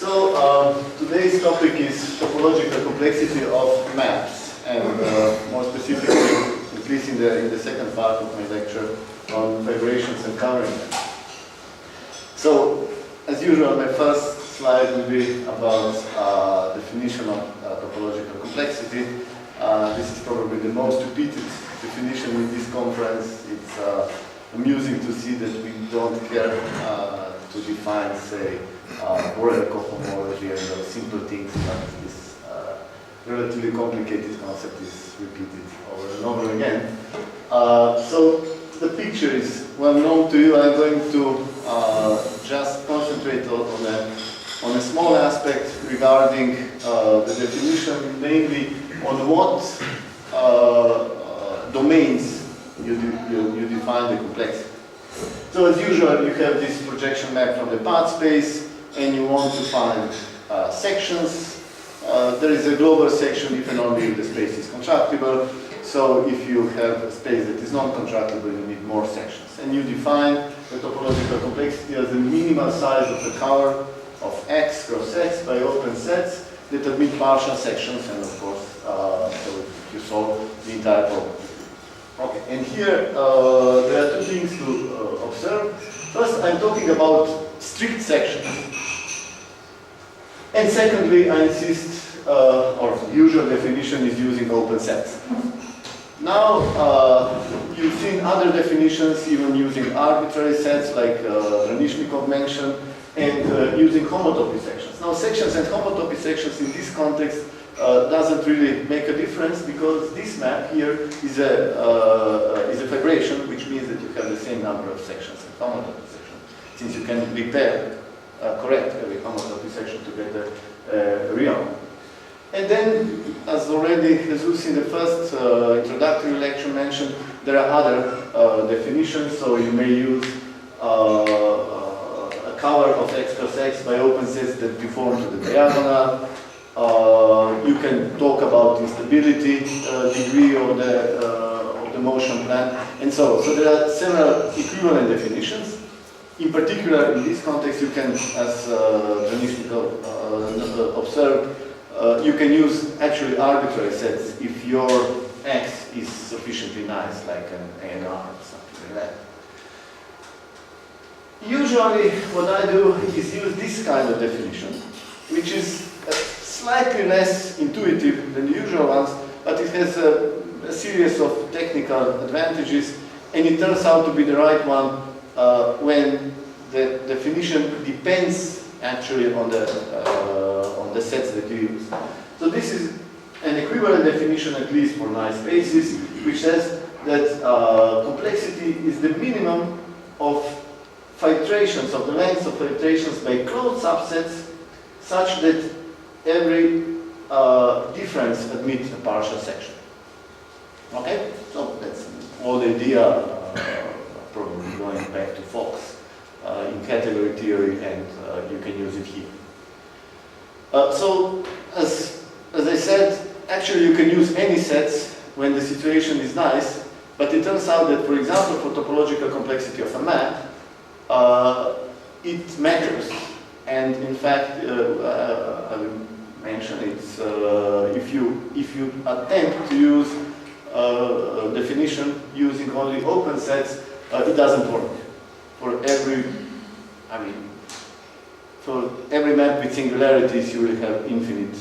Today's topic is topological complexity of maps, and more specifically, at least in the second part of my lecture, on fibrations and covering them. So, as usual, my first slide will be about definition of topological complexity. This is probably the most repeated definition in this conference. It's amusing to see that we don't care to define, say, Borel cohomology and those simple things, but this relatively complicated concept is repeated over and over again. So the picture is well known to you. I'm going to just concentrate on a small aspect regarding the definition, namely on what domains you define the complexity. So as usual, you have this projection map from the path space, and you want to find sections. There is a global section if and only if the space is contractible. So if you have a space that is non-contractible, you need more sections. And you define the topological complexity as the minimal size of the cover of X cross X by open sets that admit partial sections, and of course, so you solve the entire problem. Okay, and here there are two things to observe. First, I'm talking about strict sections. And secondly, I insist, or the usual definition is using open sets. Now, you've seen other definitions, even using arbitrary sets like Ranishnikov mentioned, and using homotopy sections. Now, sections and homotopy sections in this context doesn't really make a difference, because this map here is a fibration, which means that you have the same number of sections and homotopy sections, since you can repair, correct every homotopy section to get a real one. And then, as already Jesus in the first introductory lecture mentioned, there are other definitions. So you may use a cover of X cross X by open sets that deform to the diagonal. You can talk about instability degree of the motion plan, and so on. So there are several equivalent definitions. In particular, in this context, you can, as Ranishnikov observed, you can use actually arbitrary sets if your X is sufficiently nice, like an ANR or something like that. Usually, what I do is use this kind of definition, which is slightly less intuitive than the usual ones, but it has a series of technical advantages, and it turns out to be the right one when the definition depends actually on the sets that you use. So this is an equivalent definition, at least for nice spaces, which says that complexity is the minimum of filtrations, of the lengths of filtrations by closed subsets, such that every difference admits a partial section. Okay? So that's all the idea, probably going back to Fox in category theory, and you can use it here. So, as I said, actually you can use any sets when the situation is nice, but it turns out that, for example, for topological complexity of a map, it matters. And in fact, I will mention it's if you attempt to use definition using only open sets, it doesn't work. For every map with singularities, you will have infinite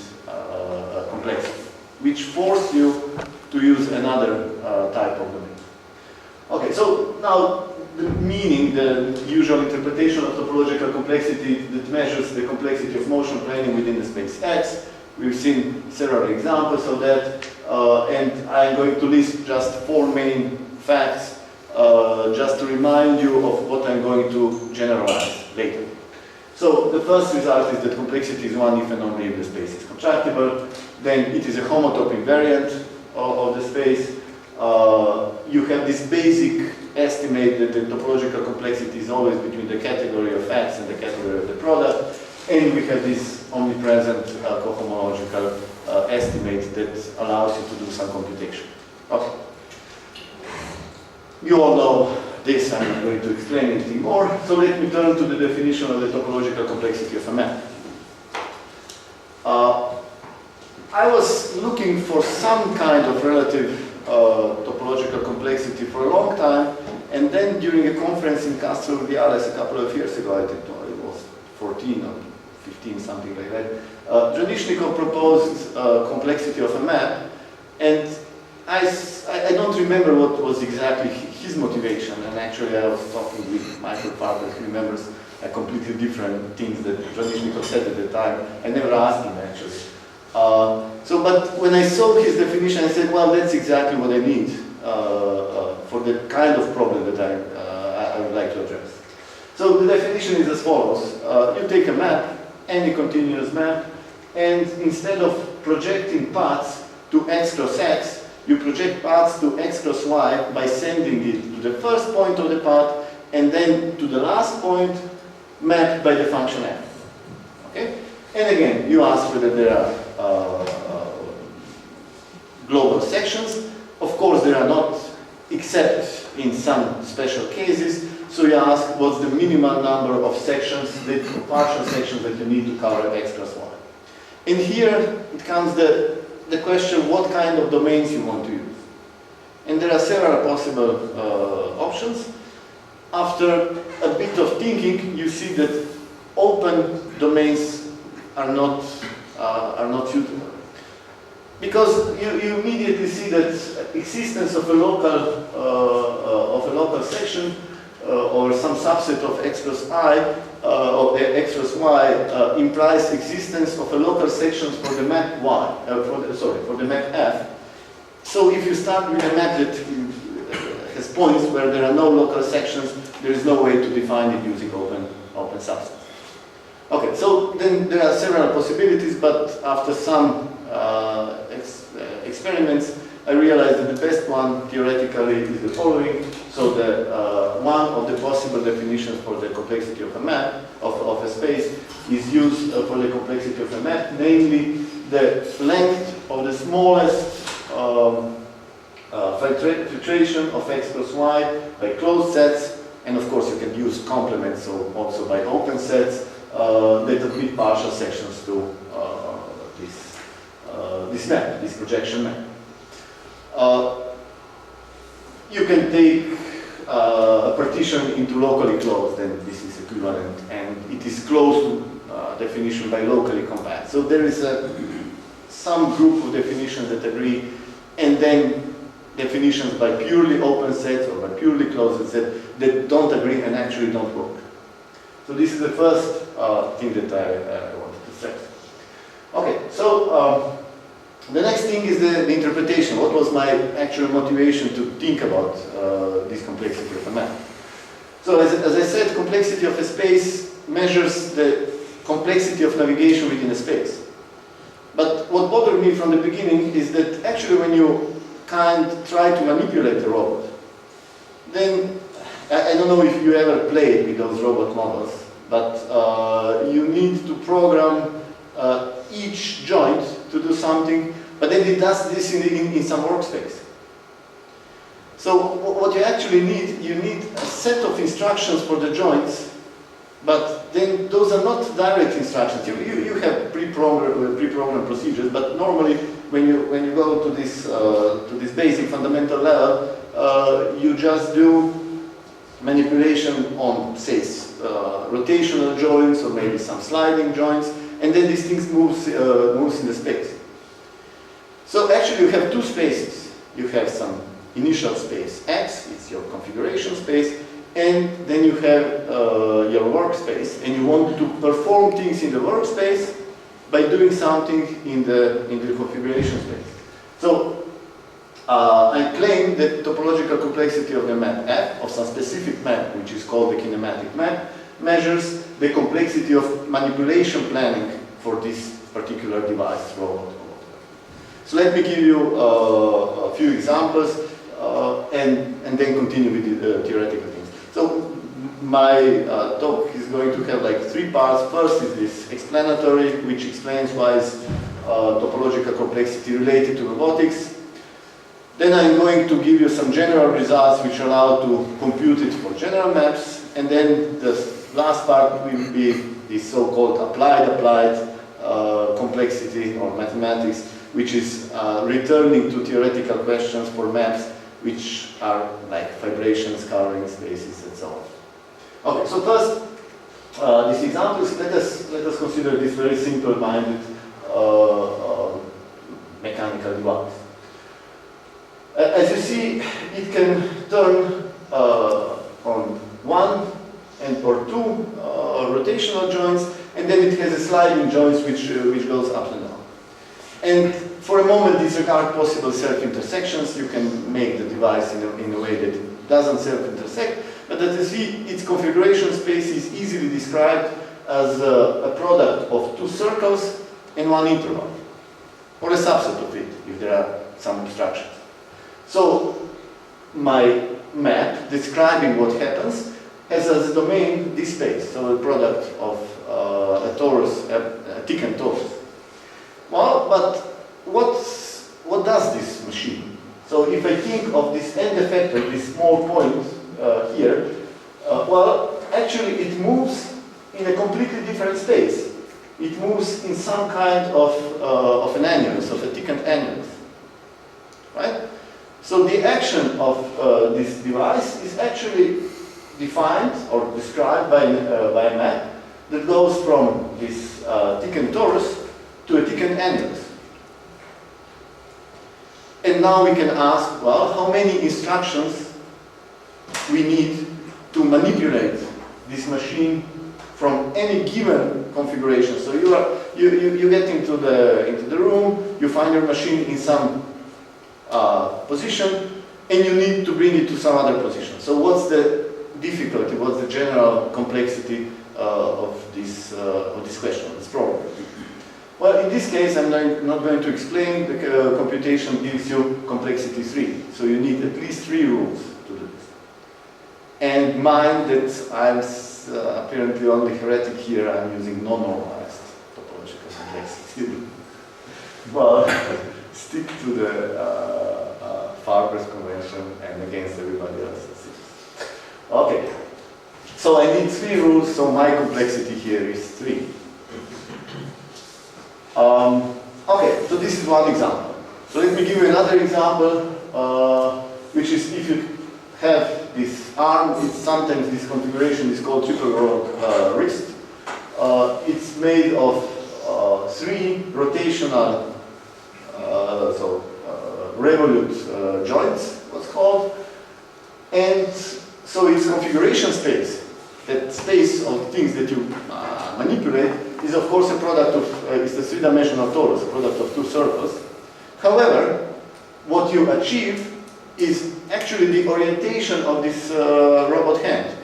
complexity, which force you to use another type of domain. Okay, so now the meaning, the usual interpretation of topological complexity that measures the complexity of motion planing within the space X. We've seen several examples of that, and I'm going to list just 4 main facts just to remind you of what I'm going to generalize later. So the first result is that complexity is 1 if and only if the space is contractible. Then it is a homotopy invariant of the space. You have this basic estimate that the topological complexity is always between the category of X and the category of the product. And we have this omnipresent cohomological estimate that allows you to do some computation. Okay. You all know this, I'm not going to explain anything more. So let me turn to the definition of the topological complexity of a map. was looking for some kind of relative topological complexity for a long time, and then during a conference in Castro Urdiales a couple of years ago, I think it was 14 or 15, something like that, Zrničnikov proposed complexity of a map, and I don't remember what was exactly his motivation, and actually I was talking with Michael Farber, who remembers completely different things that Zrničnikov said at the time. I never asked him actually. But when I saw his definition, I said, well, that's exactly what I need for the kind of problem that I would like to address. So the definition is as follows. You take a map, any continuous map, and instead of projecting paths to x cross x, you project paths to x cross y by sending it to the first point of the path and then to the last point mapped by the function f. Okay? And again, you ask whether there are global sections. Of course, there are not, except in some special cases. So you ask what's the minimal number of sections, partial sections that you need to cover x plus y. And here it comes the question what kind of domains you want to use. And there are several possible options. After a bit of thinking, you see that open domains are not suitable. Because you immediately see that existence of a local section or some subset of x plus I or x plus y implies existence of a local section for the map y, for the map f. So if you start with a map that has points where there are no local sections, there is no way to define it using open subsets. Okay, so then there are several possibilities, but after some experiments, I realized that the best one theoretically is the following. So one of the possible definitions for the complexity of a map, of a space, is used for the complexity of a map, namely the length of the smallest filtration of x plus y by closed sets, and of course you can use complements, so also by open sets that admit partial sections to this map, this projection map. You can take a partition into locally closed, and this is equivalent, and it is close to definition by locally compact. So there is some group of definitions that agree, and then definitions by purely open sets or by purely closed sets that don't agree and actually don't work. So this is the first thing that I wanted to say. Okay, so the next thing is the interpretation. What was my actual motivation to think about this complexity of a map? So as I said, complexity of a space measures the complexity of navigation within a space. But what bothered me from the beginning is that actually when you try to manipulate a robot, then I don't know if you ever played with those robot models, but you need to program each joint to do something, but then it does this in some workspace. So what you actually need, you need a set of instructions for the joints, but then those are not direct instructions. You have pre-programmed procedures, but normally when you go to this basic fundamental level, you just do manipulation on, say, rotational joints or maybe some sliding joints, and then these things moves in the space. So actually you have two spaces. You have some initial space X, it's your configuration space, and then you have your workspace, and you want to perform things in the workspace by doing something in the configuration space. So I claim that topological complexity of the map F, of some specific map, which is called the kinematic map, measures the complexity of manipulation planning for this particular device, robot. So let me give you a few examples and then continue with the theoretical things. So my talk is going to have like three parts. First is this explanatory, which explains why is topological complexity related to robotics. Then I'm going to give you some general results which allow to compute it for general maps. And then the last part will be the so-called applied complexity or mathematics, which is returning to theoretical questions for maps which are like fibrations, coloring spaces, and so on. Okay, so first, these examples, let us consider this very simple-minded mechanical device. As you see, it can turn on one or two rotational joints, and then it has a sliding joints which goes up and down. And for a moment, disregard possible self-intersections. You can make the device in a way that it doesn't self-intersect, but as you see, its configuration space is easily described as a product of two circles and one interval, or a subset of it, if there are some abstractions. So my map describing what happens has as a domain this space, so a product of a torus, a thickened torus. Well, but what does this machine? So if I think of this end effector, this small point here, well, actually it moves in a completely different space. It moves in some kind of an annulus, of a thickened annulus, right? So the action of this device is actually defined or described by a map that goes from this thickened torus to a thickened annulus. And now we can ask, well, how many instructions we need to manipulate this machine from any given configuration. So you get into the room, you find your machine in some position, and you need to bring it to some other position. So what's the difficulty? What's the general complexity of this question, this problem? Well, in this case, I'm not going to explain. The computation gives you complexity 3. So you need at least 3 rules to do this. And mind that I'm apparently only heretic here, I'm using non-normalized topological complexity. Well, stick to the Farber's convention and against everybody else. Okay. So I need 3 rules, so my complexity here is 3. Okay, so this is one example. So let me give you another example, which is if you have this arm, sometimes this configuration is called triple rod wrist. It's made of 3 rotational, revolute joints, what's called. And so its configuration space, that space of things that you manipulate, is of course a product of, it's a 3-dimensional torus, a product of 2 circles. However, what you achieve is actually the orientation of this robot hand.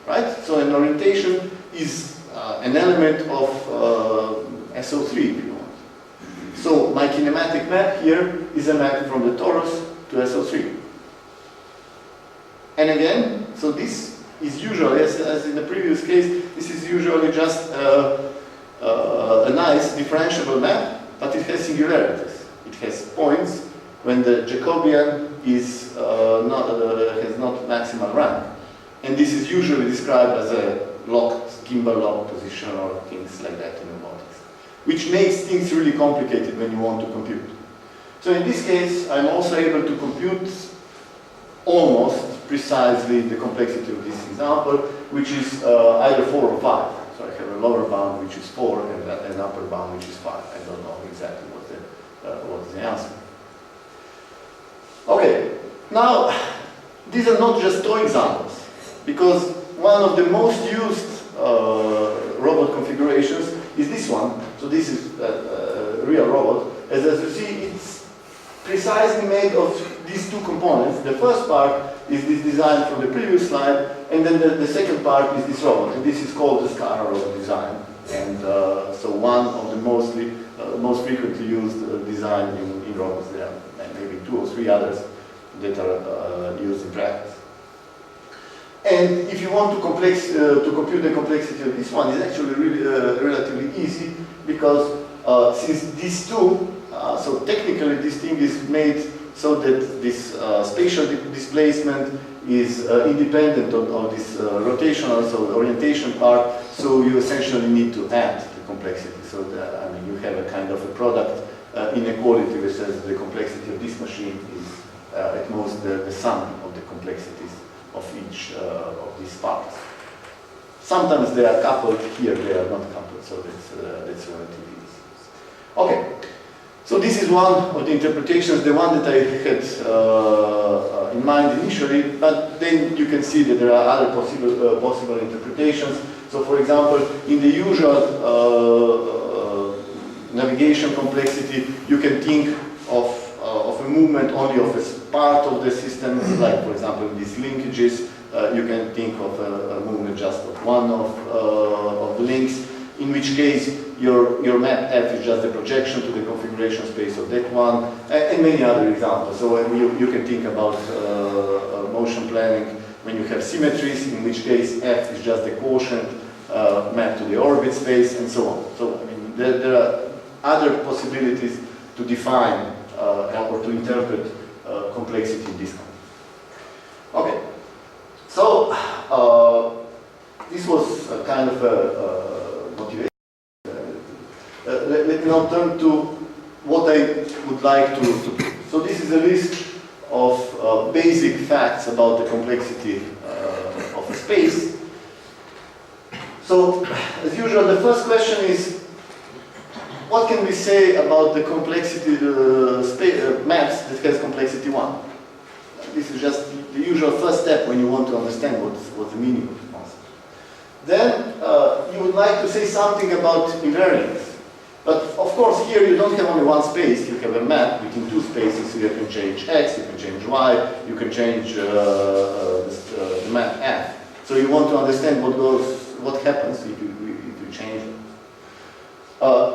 Right? So an orientation is an element of SO3, if you want. So my kinematic map here is a map from the torus to SO3. And again, so this is usually, as in the previous case, this is usually just a nice differentiable map, but it has singularities. It has points when the Jacobian is has not maximal rank. And this is usually described as a locked, gimbal locked position or things like that in robotics, which makes things really complicated when you want to compute. So in this case, I'm also able to compute almost precisely the complexity of this example, which is either 4 or 5. So I have a lower bound which is 4 and an upper bound which is 5. I don't know exactly what's the answer. Okay, now these are not just toy examples, because one of the most used robot configurations is this one. So this is a real robot. As you see, it's precisely made of these 2 components. The first part is this design from the previous slide, and then the second part is this robot, and this is called the SCARA robot design. And so one of the most frequently used design in robots. There are maybe 2 or 3 others that are used in practice. And if you want to compute the complexity of this one, it's actually really relatively easy, because since these 2, so technically this thing is made so that this spatial displacement is independent of this rotational, so the orientation part, so you essentially need to add the complexity. So that, I mean, you have a kind of a product inequality which says the complexity of this machine is at most the sum of the complexities of each of these parts. Sometimes they are coupled, here they are not coupled, so that's relatively easy. Okay, so this is one of the interpretations, the one that I had in mind initially, but then you can see that there are other possible interpretations. So for example, in the usual navigation complexity, you can think of a movement only of a part of the system, like for example these linkages. You can think of a movement just of one of the links, in which case your map F is just a projection to the configuration space of that one, and many other examples. So you can think about motion planning when you have symmetries, in which case F is just a quotient mapped to the orbit space, and so on. So I mean, there are other possibilities to define or to interpret complexity in this kind. Okay. So, this was a kind of a motivation. Let me now turn to what I would like to prove. So this is a list of basic facts about the complexity of a space. So, as usual, the first question is, what can we say about the complexity maps that has complexity 1? This is just the usual first step when you want to understand what's the meaning of the concept. Then you would like to say something about invariance. But of course here you don't have only one space, you have a map between two spaces, so you can change x, you can change y, you can change the map f. So you want to understand what happens if you change it.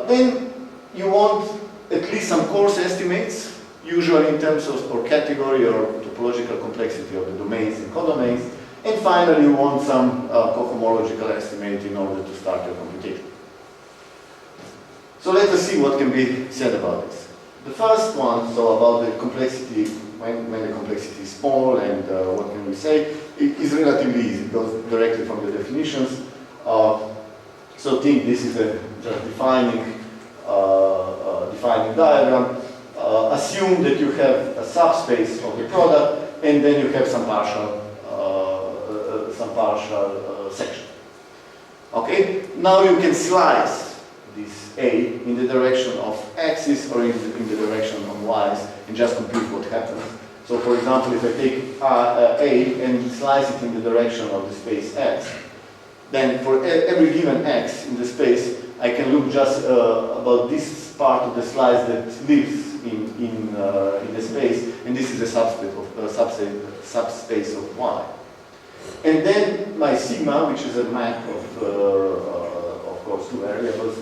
Then you want at least some coarse estimates, usually in terms of or category or topological complexity of the domains and codomains. And finally, you want some cohomological estimate in order to start your computation. So let us see what can be said about this. The first one, so about the complexity, when the complexity is small, and what can we say, it is relatively easy. It goes directly from the definitions. So think this is just defining diagram. Assume that you have a subspace of the product, and then you have some partial section. Okay. Now you can slice this A in the direction of axis or in the direction of y's, and just compute what happens. So, for example, if I take A and slice it in the direction of the space X, then for every given X in the space, I can look just about this part of the slice that lives in the space, and this is a subspace of Y. And then my sigma, which is a map of course, two variables,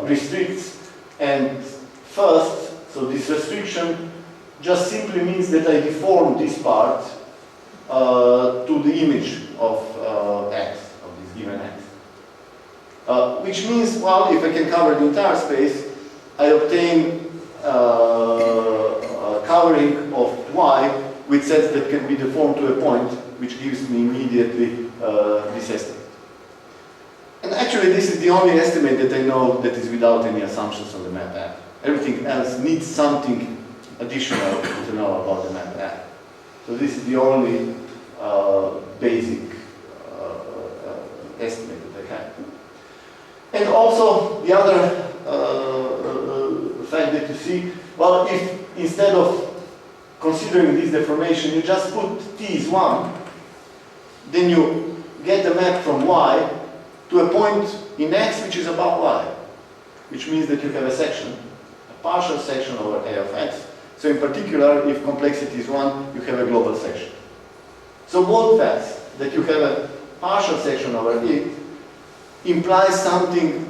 restricts. And first, so this restriction just simply means that I deform this part to the image of X, of this given X. Which means, well, if I can cover the entire space, I obtain covering of Y with sets that can be deformed to a point, which gives me immediately this estimate. And actually, this is the only estimate that I know that is without any assumptions on the map F. Everything else needs something additional to know about the map F. So this is the only basic estimate that I have. And also, the other fact that you see, well, if instead of considering this deformation, you just put t is 1, then you get a map from y to a point in x which is above y, which means that you have a section, a partial section over A of x. So in particular, if complexity is 1, you have a global section. So both facts, that you have a partial section over it, implies something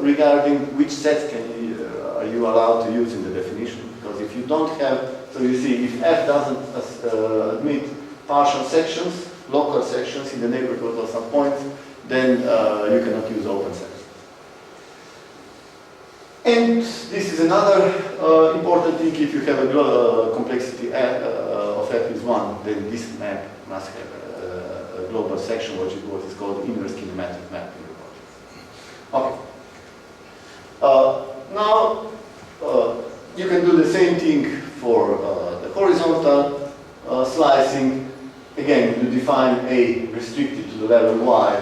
regarding which sets are you allowed to use in the definition. Because if you don't have, so you see, if F doesn't admit partial sections, local sections in the neighborhood of some points, then you cannot use open sets. And this is another important thing. If you have a complexity of F is 1, then this map must have a global section, which is what is called inverse kinematic map in robotics. Okay. Now, horizontal slicing, again, you define A restricted to the level Y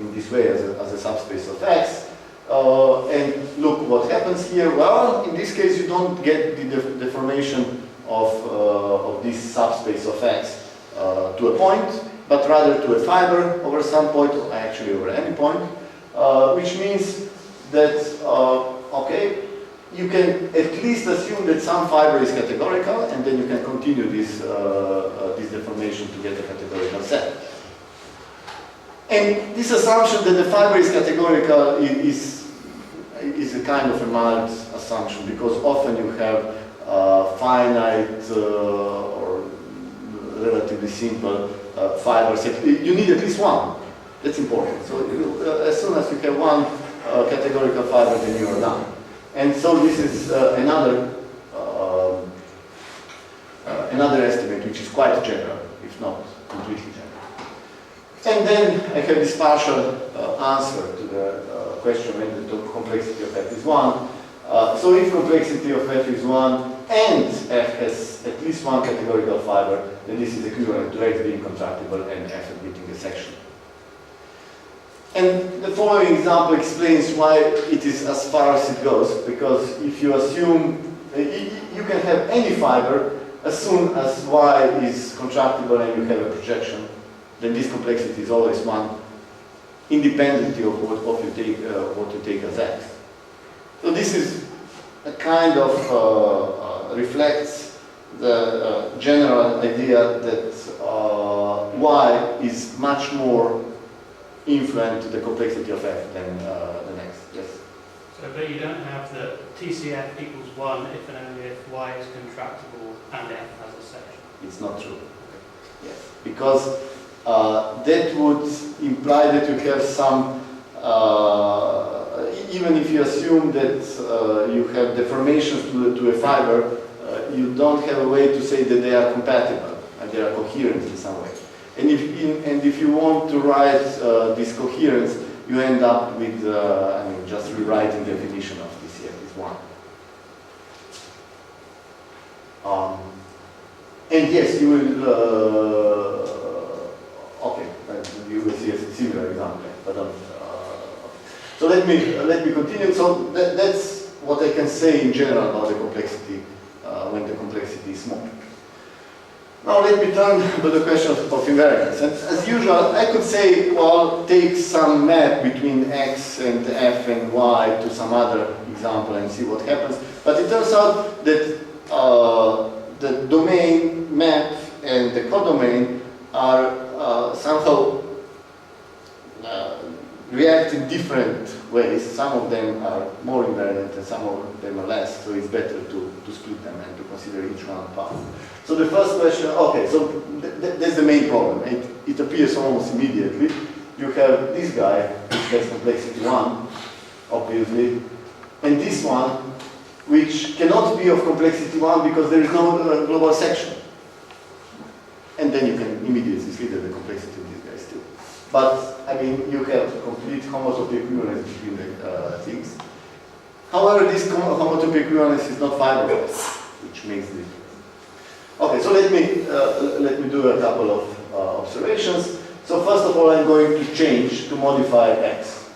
in this way as a subspace of X. And look what happens here. Well, in this case, you don't get the deformation of this subspace of X to a point, but rather to a fiber over some point, or actually over any point, which means that, okay, you can at least assume that some fiber is categorical, and then you can continue this, this deformation to get a categorical set. And this assumption that the fiber is categorical is a kind of a mild assumption, because often you have finite or relatively simple fiber set. You need at least one. That's important. So as soon as you have one categorical fiber, then you are done. And so this is another estimate, which is quite general, if not completely general. And then I have this partial answer to the question when the complexity of F is 1. So if complexity of F is 1 and F has at least one categorical fiber, then this is equivalent to X being contractible and F admitting a section. And the following example explains why it is as far as it goes, because if you assume, you can have any fiber as soon as Y is contractible and you have a projection, then this complexity is always 1, independently of what you take as X. So this is a kind of reflects the general idea that Y is much more influent to the complexity of F than the next. Yes? So, but you don't have the TCF equals 1 if and only if Y is contractible and F has a section. It's not true. Yes. Because that would imply that you have some, even if you assume that you have deformations to a fiber, you don't have a way to say that they are compatible and they are coherent in some way. And if you want to write this coherence, you end up with just rewriting the definition of TCF is 1. And yes, you will. Okay, you will see a similar example, but so let me continue. So that's what I can say in general about the complexity when the complexity is small. Now let me turn to the question of invariance. And as usual, I could say, well, take some map between X and F and Y to some other example and see what happens. But it turns out that the domain map and the codomain are somehow react in different ways. Some of them are more invariant and some of them are less, so it's better to split them and to consider each one apart. So the first question, okay, so that's the main problem. It appears almost immediately. You have this guy, which has complexity 1, obviously, and this one, which cannot be of complexity 1 because there is no global section. And then you can immediately see that the complexity of these guys too. But, I mean, you have complete homotopy equivalence between the things. However, this homotopy equivalence is not fiberless, which makes the difference. Okay, so let me do a couple of observations. So first of all, I'm going to change, to modify X.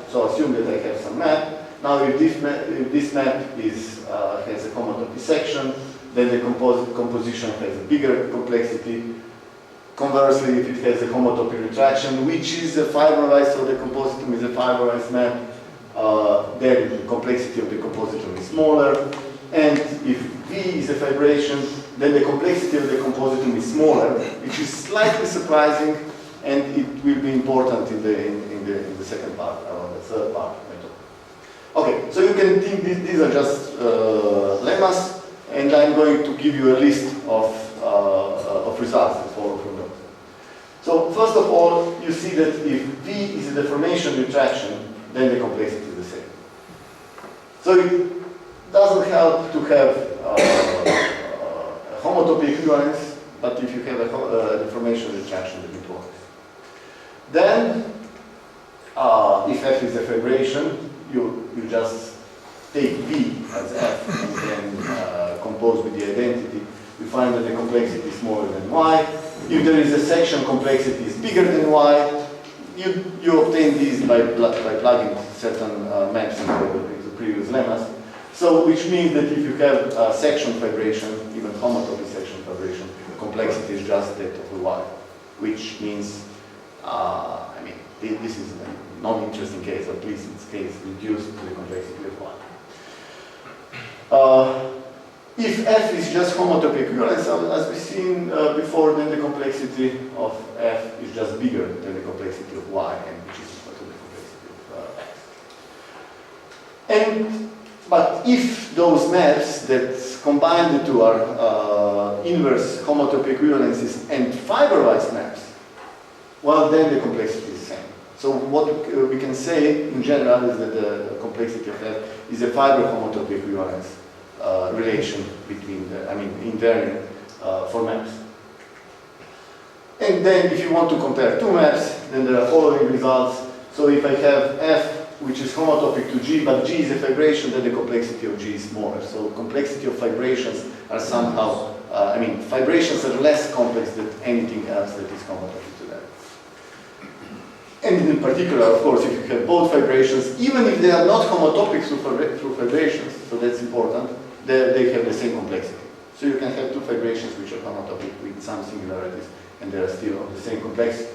So assume that I have some map. Now if this map is, has a homotopy section, then the composition has a bigger complexity. Conversely, if it has a homotopy retraction, which is a fiberized, so the compositum is a fiberized map, then the complexity of the compositum is smaller. And if V is a fibration, then the complexity of the compositum is smaller, which is slightly surprising, and it will be important in the second part, or the third part. Okay, so you can think these are just lemmas, and I'm going to give you a list of results that follow from those. So first of all, you see that if V is a deformation retraction, then the complexity is the same. So it doesn't help to have homotopy equivalence, but if you have a deformation retraction, then it works. Then, if F is a fibration, you just take V as F and then composed with the identity, you find that the complexity is smaller than y. If there is a section complexity is bigger than y, you obtain these by plugging certain maps into the previous lemmas. So, which means that if you have section fibration, even homotopy section fibration, the complexity is just that of the y, which means, I mean, this is a non-interesting case, or at least its case reduced to the complexity of y. If f is just homotopy equivalence, as we've seen before, then the complexity of f is just bigger than the complexity of y, and which is equal to the complexity of x. But if those maps that combine the two are inverse homotopy equivalences and fiber-wise maps, well, then the complexity is the same. So what we can say in general is that the complexity of f is a fiber homotopy equivalence relation between the, invariant for maps. And then if you want to compare two maps, then there are following results. So if I have f which is homotopic to G, but G is a fibration, then the complexity of G is smaller. So complexity of fibrations are somehow, fibrations are less complex than anything else that is homotopic to them. And in particular, of course, if you have both fibrations, even if they are not homotopic through fibrations, so that's important, they have the same complexity. So you can have two fibrations which are homotopic with some singularities, and they are still of the same complexity.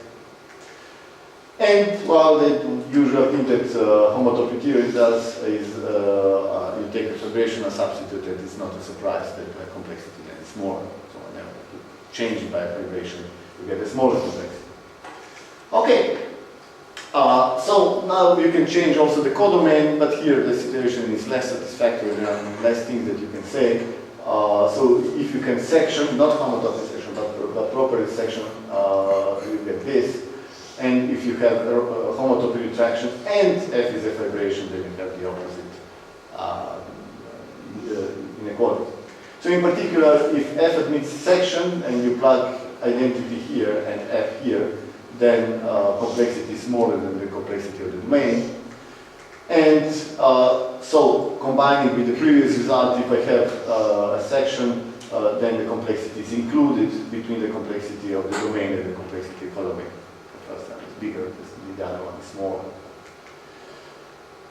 And, well, the usual thing that homotopy theory does is you take a fibrational substitute, and it's not a surprise that the complexity then is smaller. So whenever you change it by a fibration, you get a smaller complexity. Okay. So now you can change also the codomain, but here the situation is less satisfactory. There are less things that you can say. So if you can section, not homotopy section, but properly section, you get this. And if you have a homotopy retraction and f is a fibration, then you have the opposite inequality. So in particular, if f admits section and you plug identity here and f here, then complexity is smaller than the complexity of the domain. And so combining with the previous result, if I have a section, then the complexity is included between the complexity of the domain and the complexity of the domain. The first one is bigger, the other one is smaller.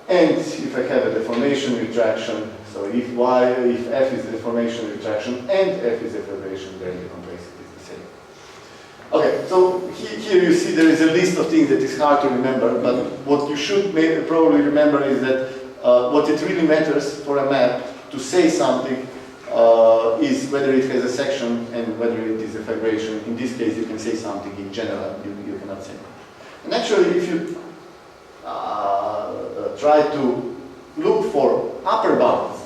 And if I have a deformation retraction, so if f is a deformation retraction and f is a fibration, then the complexity is the same. Okay, so here you see there is a list of things that is hard to remember, but what you should probably remember is that what it really matters for a map to say something is whether it has a section and whether it is a fibration. In this case, you can say something in general, you cannot say much. And actually, if you try to look for upper bounds,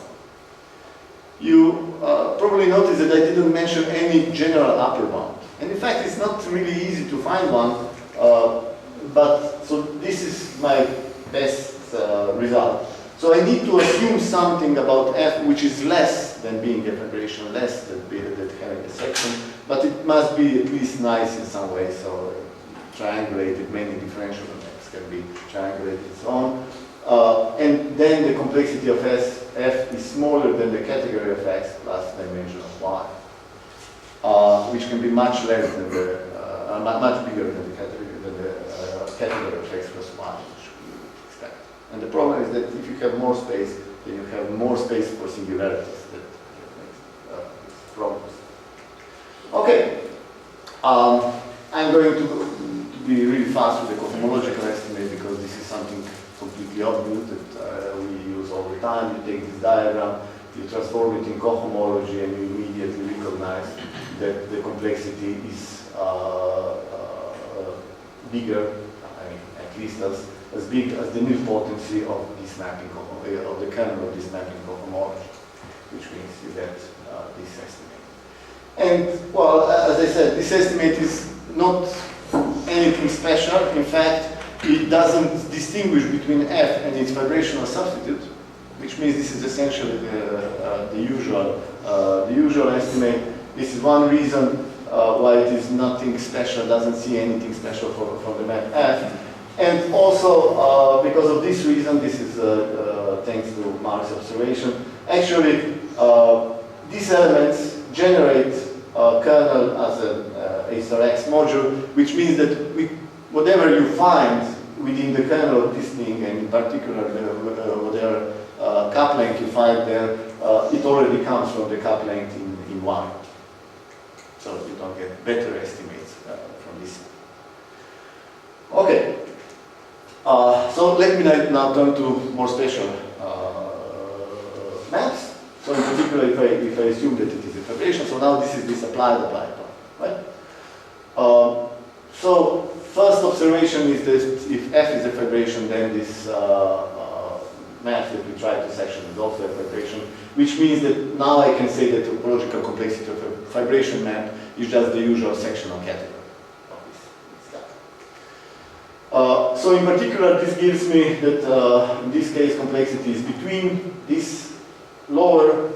you probably notice that I didn't mention any general upper bound. And in fact, it's not really easy to find one, but so this is my best result. So I need to assume something about f which is less than being a fibration, less than having a section, but it must be at least nice in some way. So triangulated, many differential maps can be triangulated and so on. And then the complexity of f is smaller than the category of x plus dimension of y. Which can be much less than the, much bigger than the category of x plus y, which we would expect. And the problem is that if you have more space, then you have more space for singularities. That makes problems. Okay, I'm going to be really fast with the cohomological estimate because this is something completely obvious that we use all the time. You take this diagram, you transform it in cohomology, and you immediately recognize that the complexity is bigger, at least as big as the nilpotency of this mapping, of the kernel of this mapping cohomology, which means you get this estimate. And, well, as I said, this estimate is not anything special. In fact, it doesn't distinguish between f and its vibrational substitute, which means this is essentially the usual estimate. This is one reason why it is nothing special, doesn't see anything special from the map f. And also, because of this reason, this is thanks to Mark's observation, actually these elements generate a kernel as an A star X module, which means that whatever you find within the kernel of this thing, and in particular whatever cup length you find there, it already comes from the cup length in Y. So you don't get better estimates from this. Okay. So let me now turn to more special maps. So in particular, if I assume that it is a fibration, so now this is this applied part, right? So first observation is that if F is a fibration, then this map that we try to section is also a fibration, which means that now I can say that the topological complexity of a fibration map is just the usual sectional category of this guy. So in particular, this gives me that in this case complexity is between this lower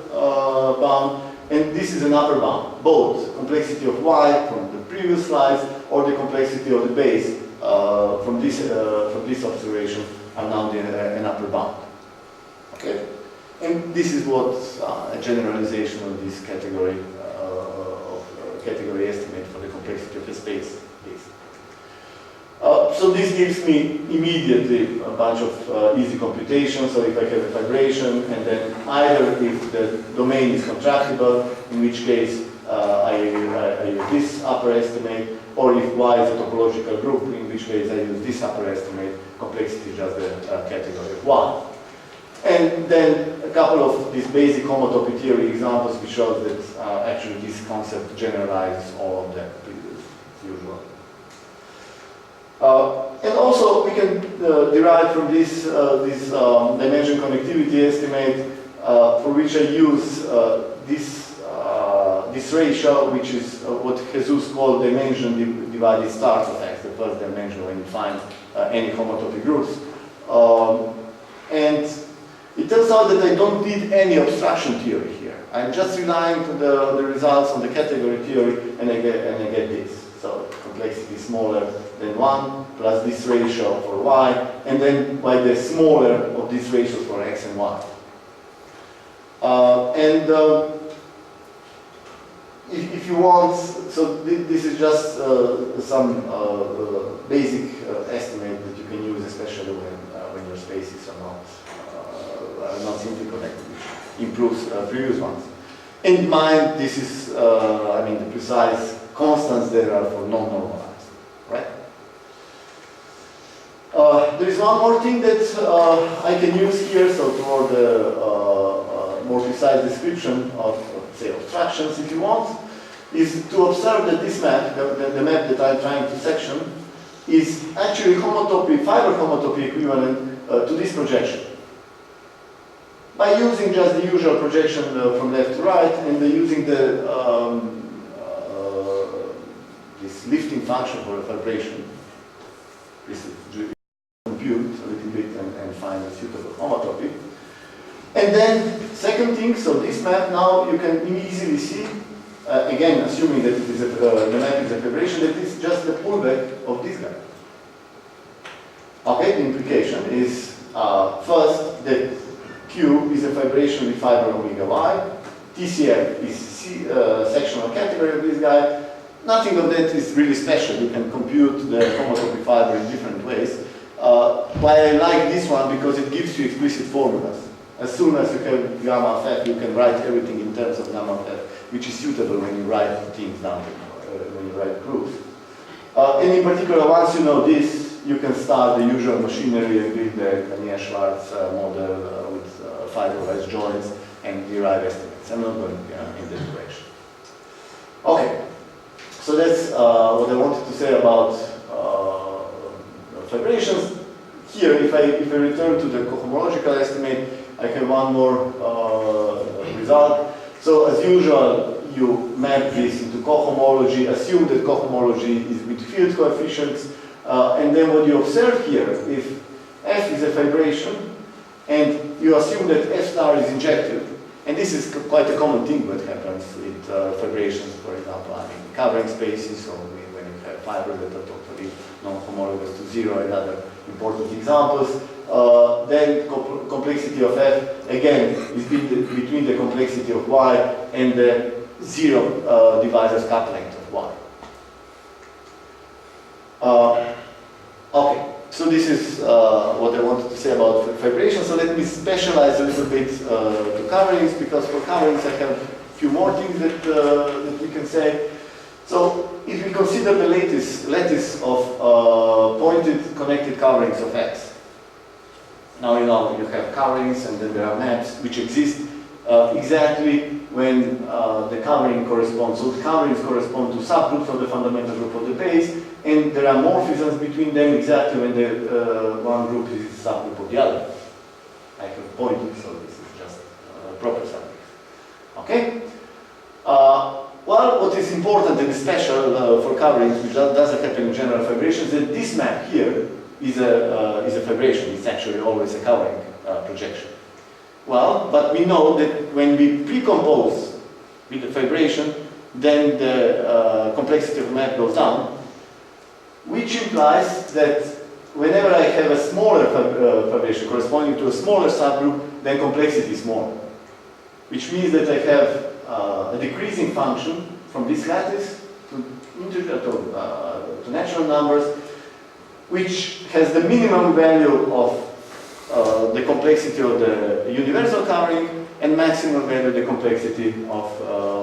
bound and this is an upper bound, both complexity of Y from the previous slides or the complexity of the base from this observation are now an upper bound. Okay, and this is what a generalization of this category category estimate for the complexity of a space is. So this gives me immediately a bunch of easy computations. So if I have a fibration, and then either if the domain is contractible, in which case I use this upper estimate, or if Y is a topological group, in which case I use this upper estimate, complexity is just the category of Y. And then a couple of these basic homotopy theory examples which show that actually this concept generalizes all of the previous usual. And also we can derive from this dimension connectivity estimate for which I use this ratio, which is what Jesus called dimension divided stars of X, the first dimension when you find any homotopy groups. And it turns out that I don't need any abstraction theory here. I'm just relying on the results on the category theory, and I get this. So complexity is smaller than 1 plus this ratio for Y, and then by the smaller of these ratios for X and Y. If you want, so this is just some basic estimate that you can use, especially when your spaces are not simply connected, which improves previous ones. And mind, this is, the precise constants there are for non-normalized, right? There is one more thing that I can use here, so toward the more precise description of, say, abstractions, if you want, is to observe that this map, the map that I'm trying to section, is actually homotopy, fiber homotopy equivalent to this projection. By using just the usual projection from left to right, and using the this lifting function for a fibration, this is compute a little bit and find a suitable homotopy. And then, second thing, so this map now you can easily see, again assuming that it is the map is a fibration, that it's just the pullback of this guy. Okay, the implication is first that Q is a fibration with fiber omega Y, TCF is sectional category of this guy. Nothing of that is really special. You can compute the homotopy fiber in different ways. Why I like this one, because it gives you explicit formulas. As soon as you have gamma of F, you can write everything in terms of gamma of F, which is suitable when you write things down, when you write groups. And in particular, once you know this, you can start the usual machinery and build the Kania-Schwarz model with fiberwise joints and derive estimates. I'm not going in that direction. Okay, so that's what I wanted to say about fibrations. Here, if I return to the cohomological estimate, I have one more result. So as usual, you map this into cohomology, assume that cohomology is with field coefficients, and then what you observe here, if F is a fibration, and you assume that F star is injected, and this is quite a common thing that happens with fibrations, for example, covering spaces, or when you have fibers that are totally non-homologous to zero, and other important examples. then complexity of f, again, is between the complexity of y and the zero divisors cut length of y. Okay, so this is what I wanted to say about fibration. So let me specialize a little bit to coverings, because for coverings I have a few more things that we can say. So if we consider the lattice of pointed connected coverings of X. Now you know you have coverings and then there are maps which exist exactly when the covering corresponds. So the coverings correspond to subgroups of the fundamental group of the base, and there are morphisms between them exactly when the one group is a subgroup of the other. I have pointed, so this is just proper subgroups. Okay? Well, what is important and special for coverings, which doesn't happen in general fibrations, that this map here is a fibration. It's actually always a covering projection. Well, but we know that when we precompose with the fibration, then the complexity of the map goes down, which implies that whenever I have a smaller fibration corresponding to a smaller subgroup, then complexity is smaller. Which means that I have a decreasing function from this lattice to natural numbers, which has the minimum value of the complexity of the universal covering and maximum value of the complexity of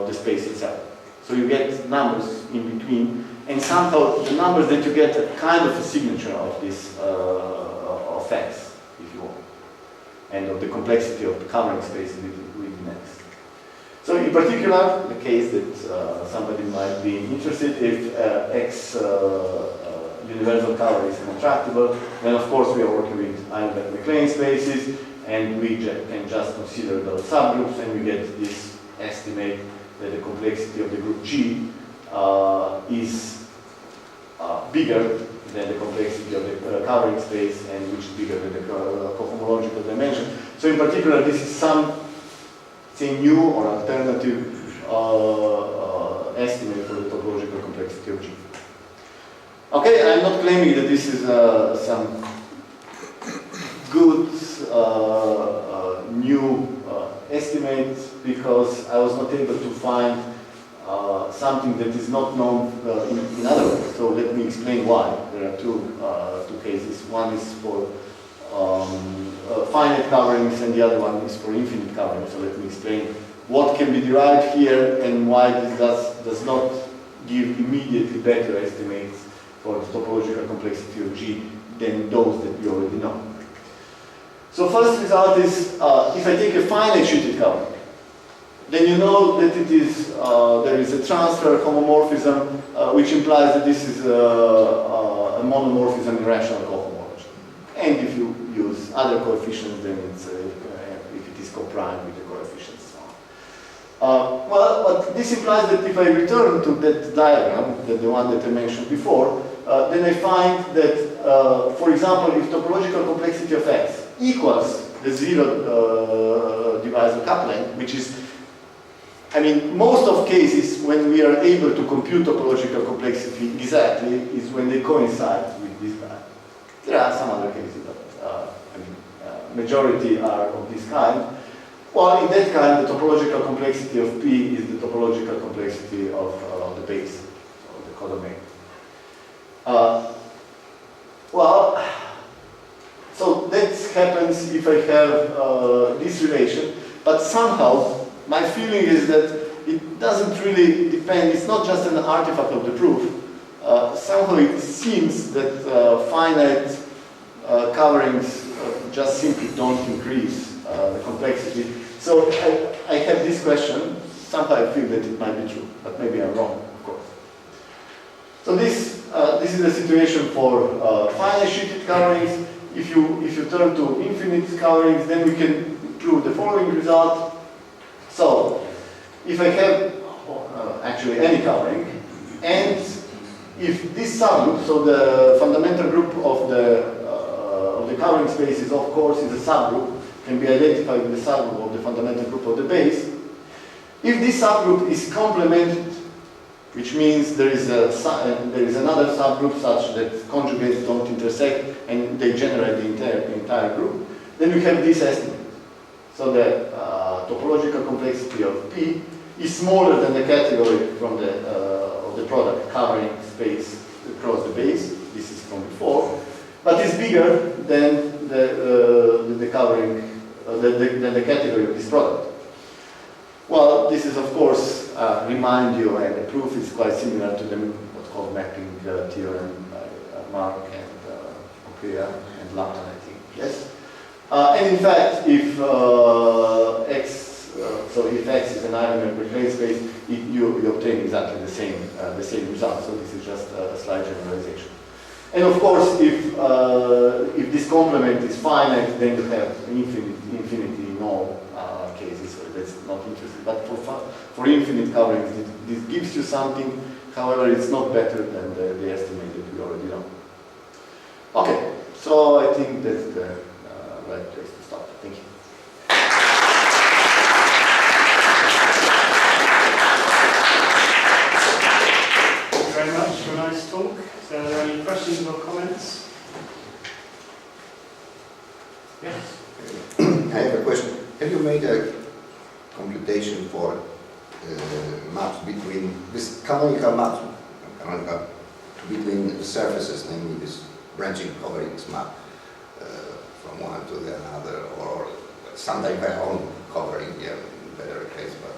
the space itself. So you get numbers in between, and somehow the numbers that you get are kind of a signature of this of X, if you want, and of the complexity of the covering space within X. So in particular, the case that somebody might be interested, if X universal cover is contractible, then of course we are working with Einberg-MacLane spaces, and we can just consider those subgroups, and we get this estimate that the complexity of the group G is bigger than the complexity of the covering space, and which is bigger than the cohomological dimension. So in particular, this is some, say, new or alternative estimate for the topological complexity of G. Okay, I'm not claiming that this is some good new estimate, because I was not able to find something that is not known in other ways. So let me explain why. There are two cases. One is for finite coverings, and the other one is for infinite coverings. So let me explain what can be derived here and why this does not give immediately better estimates for the topological complexity of G than those that we already know. So first result is, if I take a finite sheeted covering, then you know that it is, there is a transfer homomorphism, which implies that this is a monomorphism in rational cohomology. And if you use other coefficients, then it's, if it is co-prime with the coefficients. Well, but this implies that if I return to that diagram, the one that I mentioned before, then I find that, for example, if topological complexity of X equals the zero divisor coupling, which is, I mean, most of cases when we are able to compute topological complexity exactly is when they coincide with this guy. There are some other cases, but I mean, majority are of this kind. Well, in that kind, the topological complexity of P is the topological complexity of the base, or the codomain. Well, so that happens if I have this relation, but somehow my feeling is that it doesn't really depend, it's not just an artifact of the proof. Somehow it seems that finite coverings just simply don't increase the complexity. So I have this question, somehow I feel that it might be true, but maybe I'm wrong, of course. So this is the situation for finite sheeted coverings. If you turn to infinite coverings, then we can prove the following result. So if I have actually any covering, and if this subgroup, so the fundamental group of the covering space is, of course, is a subgroup, can be identified with the subgroup of the fundamental group of the base. If this subgroup is complemented which means there is another subgroup such that conjugates don't intersect and they generate the entire group. Then we have this estimate. So the topological complexity of P is smaller than the category from of the product covering space across the base. This is from before, but it's bigger than the covering than the category of this product. Well, this is of course remind you, and the proof is quite similar to the what's called mapping theorem by Mark and Okria and Lampton, I think. Yes. And in fact, if if X is an eigenvector plane space, you obtain exactly the same result. So this is just a slight generalization. And of course, if this complement is finite, then you have infinity in all cases. So that's not interesting. But for infinite coverings, this gives you something. However, it's not better than the estimate that we already know. Okay, so I think that's the right place to stop. Thank you. Thank you very much for a nice talk. So are there any questions or comments? Yes? I have a question. Have you made a computation for maps between this canonical maps between the surfaces, namely this branching coverings map from one to the another, or sometimes by own covering, yeah, better case, but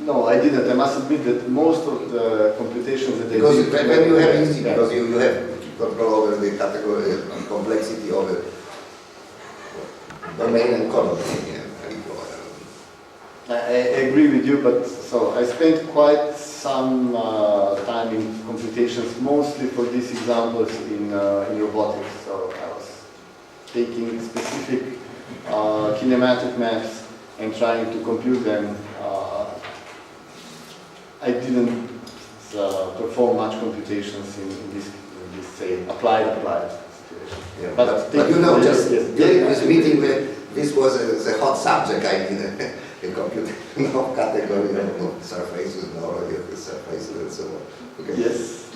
No, I didn't. I must admit that most of the computations that because I did... when you have easy, because you have control over the category and complexity of the domain and column. I agree with you, but so I spent quite some time in computations, mostly for these examples in robotics. So I was taking specific kinematic maps and trying to compute them. I didn't perform much computations in this say, applied situation. Yeah, but you know, just during this meeting, this was a hot subject. I did a computation of category of surfaces, already of the surfaces, and so on. Okay. Yes,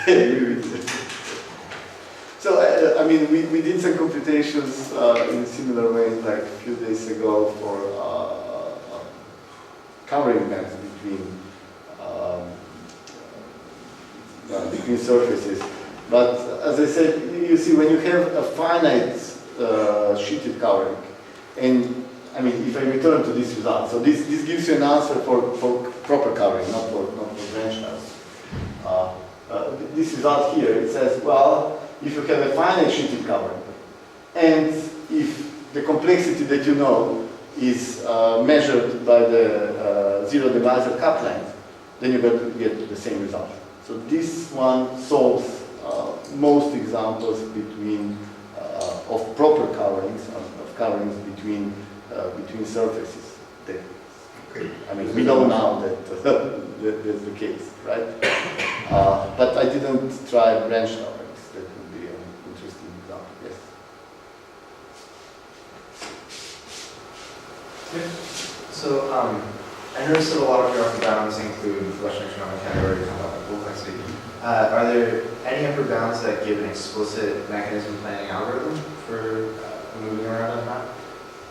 I agree with you. So, I mean, we did some computations in a similar way, like a few days ago, for covering maps between surfaces. But as I said, you see, when you have a finite sheeted covering, and I mean, if I return to this result, so this gives you an answer for proper covering, not for branch maps. This result here, it says, well, if you have a finite sheeted covering, and if the complexity that you know is measured by the zero divisor cap length, then you're going to get the same result. So this one solves most examples of proper coverings, of coverings between surfaces. Okay. I mean, we know now that that's the case, right? But I didn't try branch coverings. That would be an interesting example. Yes. So I noticed that a lot of your upper bounds include flushing economic category complexity. Are there any upper bounds that give an explicit mechanism planning algorithm for moving around on map?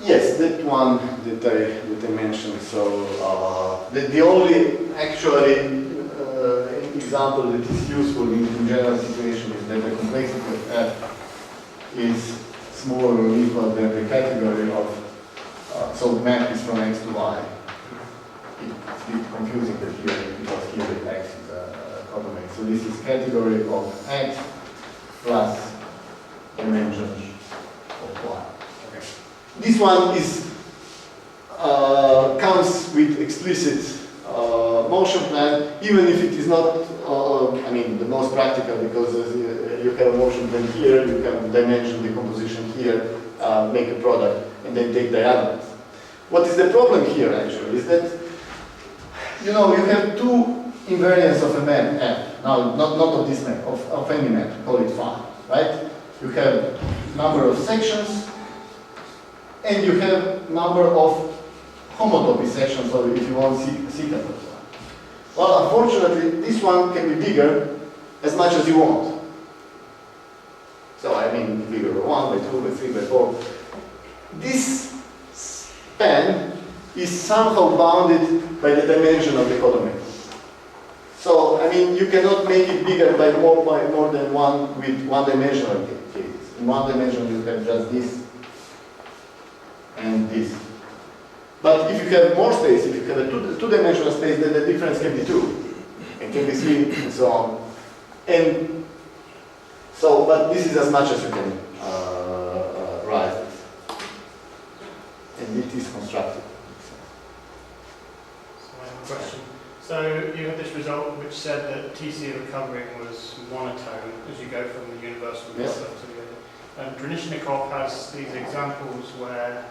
Yes, that one that I mentioned. So the only actually example that is useful in general situation is that the complexity of F is smaller or equal than the category of so the map is from X to Y. It's a bit confusing here because here the X is a coordinate. So this is category of X plus dimension of Y. Okay. This one is comes with explicit motion plan, even if it is not, I mean, the most practical, because you have a motion plan here, you can dimension the composition here, make a product, and then take diagonals. What is the problem here, actually, is that, you know, you have two invariants of a map F. Now, not of this map, of any map, call it phi, right? You have number of sections, and you have number of homotopy sections, or if you want, secant of one. Well, unfortunately, this one can be bigger as much as you want. So I mean, bigger by 1, by 2, by 3, by 4. This span is somehow bounded by the dimension of the codomain. So, I mean, you cannot make it bigger by more than 1 with one-dimensional cases. In one dimension, you have just this and this. But if you have more space, if you have a two-dimensional space, then the difference can be 2, and can be 3, and so on. And so, but this is as much as you can rise it. And it is constructed. So I have a question. So you had this result which said that TC of a covering was monotone as you go from the universal Yes. to the other. Dranishnikov has these examples where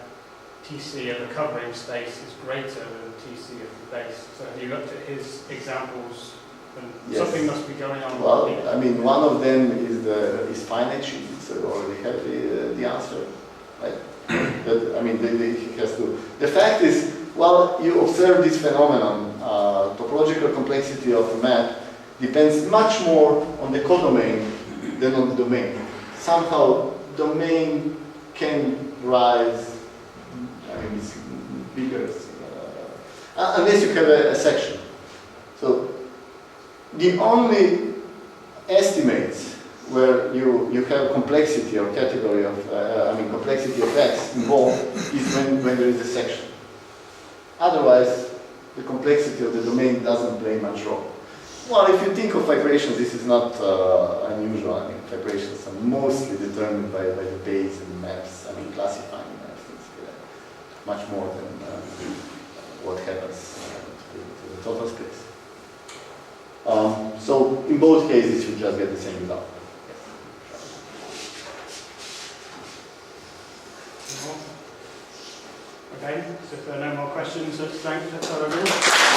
TC of a covering space is greater than TC of the base. So have you looked at his examples? And Yes. something must be going on. Well, I mean, one of them is finite sheet, so you already have the answer, right? But I mean, he has to. The fact is, well, you observe this phenomenon. Topological complexity of a map depends much more on the codomain than on the domain. Somehow, domain can rise. I mean, it's bigger unless you have a section. So the only estimates where you have complexity or category of, complexity of X involved is when there is a section. Otherwise, the complexity of the domain doesn't play much role. Well, if you think of fibrations, this is not unusual. I mean, fibrations are mostly determined by the base and the maps. I mean, classifying maps, much more than what happens to the total space. So in both cases, you just get the same result. Okay, so if there are no more questions, let's thank Petar.